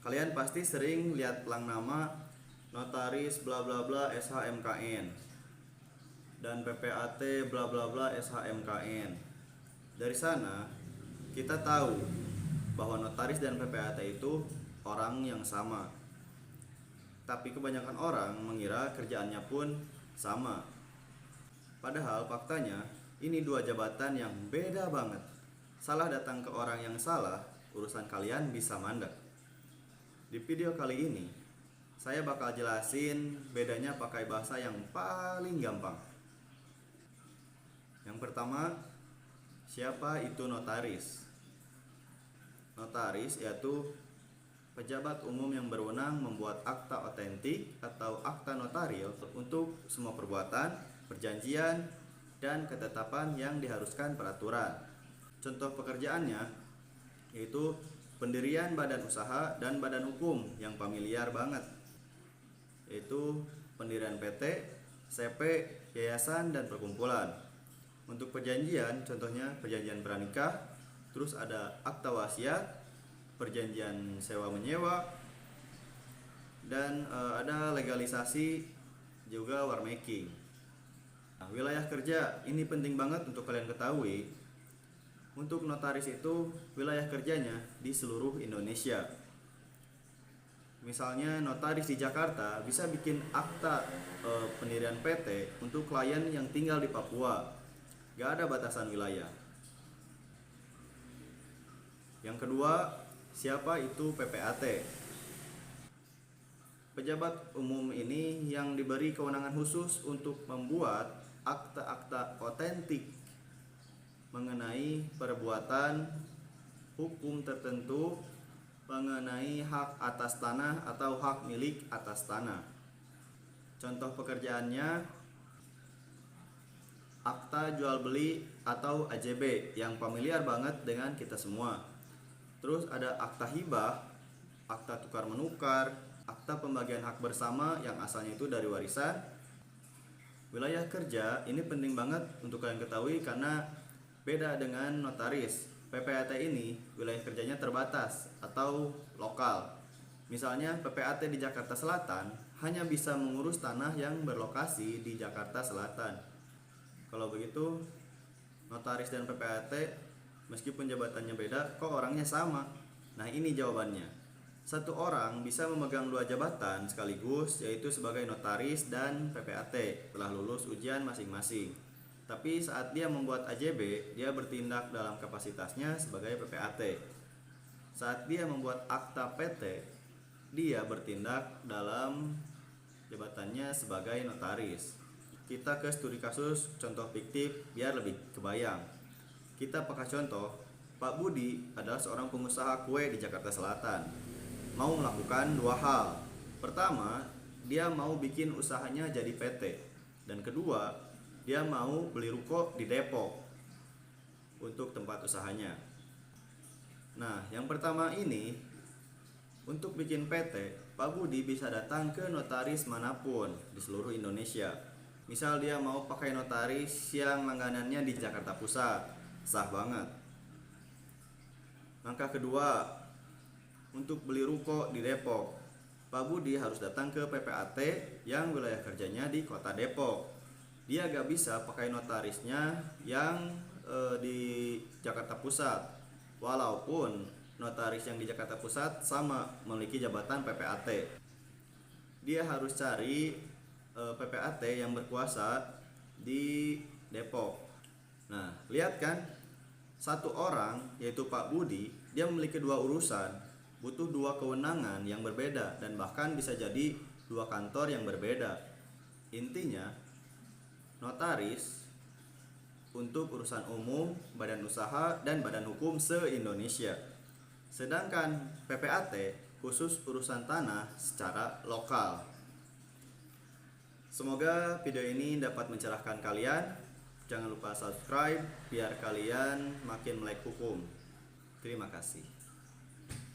Kalian pasti sering lihat pelang nama notaris bla bla bla SHMKN dan PPAT bla bla bla SHMKN. Dari sana kita tahu bahwa notaris dan PPAT itu orang yang sama. Tapi kebanyakan orang mengira kerjaannya pun sama. Padahal faktanya ini dua jabatan yang beda banget. Salah datang ke orang yang salah, urusan kalian bisa mandek. Di video kali ini, saya bakal jelasin bedanya pakai bahasa yang paling gampang. Yang pertama, siapa itu notaris? Notaris yaitu pejabat umum yang berwenang membuat akta otentik atau akta notarial untuk semua perbuatan, perjanjian, dan ketetapan yang diharuskan peraturan. Contoh pekerjaannya yaitu pendirian badan usaha dan badan hukum yang familiar banget, yaitu pendirian PT, CP, yayasan, dan perkumpulan. Untuk perjanjian, contohnya perjanjian pranikah, terus ada akta wasiat, perjanjian sewa menyewa, dan ada legalisasi juga war making. Nah, wilayah kerja ini penting banget untuk kalian ketahui. Untuk notaris itu wilayah kerjanya di seluruh Indonesia. Misalnya notaris di Jakarta bisa bikin akta pendirian PT untuk klien yang tinggal di Papua. Gak ada batasan wilayah. Yang kedua, siapa itu PPAT? Pejabat umum ini yang diberi kewenangan khusus untuk membuat akta-akta otentik mengenai perbuatan hukum tertentu, mengenai hak atas tanah atau hak milik atas tanah. Contoh pekerjaannya akta jual beli atau AJB yang familiar banget dengan kita semua. Terus ada akta hibah, akta tukar menukar, akta pembagian hak bersama yang asalnya itu dari warisan. Wilayah kerja ini penting banget untuk kalian ketahui karena beda dengan notaris. PPAT ini wilayah kerjanya terbatas atau lokal. Misalnya PPAT di Jakarta Selatan hanya bisa mengurus tanah yang berlokasi di Jakarta Selatan. Kalau begitu, notaris dan PPAT meskipun jabatannya beda, kok orangnya sama? Nah, ini jawabannya. Satu orang bisa memegang dua jabatan sekaligus, yaitu sebagai notaris dan PPAT telah lulus ujian masing-masing. Tapi saat dia membuat AJB, dia bertindak dalam kapasitasnya sebagai PPAT. Saat dia membuat akta PT, dia bertindak dalam jabatannya sebagai notaris. Kita ke studi kasus contoh fiktif biar lebih kebayang. Kita pakai contoh, Pak Budi adalah seorang pengusaha kue di Jakarta Selatan. Mau melakukan dua hal. Pertama, dia mau bikin usahanya jadi PT. Dan kedua, dia mau beli ruko di Depok untuk tempat usahanya. Nah, yang pertama ini, untuk bikin PT, Pak Budi bisa datang ke notaris manapun di seluruh Indonesia. Misal dia mau pakai notaris yang langganannya di Jakarta Pusat, sah banget. Langkah kedua, untuk beli ruko di Depok, Pak Budi harus datang ke PPAT yang wilayah kerjanya di kota Depok. Dia gak bisa pakai notarisnya yang di Jakarta Pusat, walaupun notaris yang di Jakarta Pusat sama memiliki jabatan PPAT. Dia harus cari PPAT yang berkuasa di Depok. Nah, lihat kan, satu orang yaitu Pak Budi, dia memiliki dua urusan, butuh dua kewenangan yang berbeda dan bahkan bisa jadi dua kantor yang berbeda. Intinya, notaris untuk urusan umum, badan usaha, dan badan hukum se-Indonesia. Sedangkan PPAT khusus urusan tanah secara lokal. Semoga video ini dapat mencerahkan kalian. Jangan lupa subscribe biar kalian makin melek hukum. Terima kasih.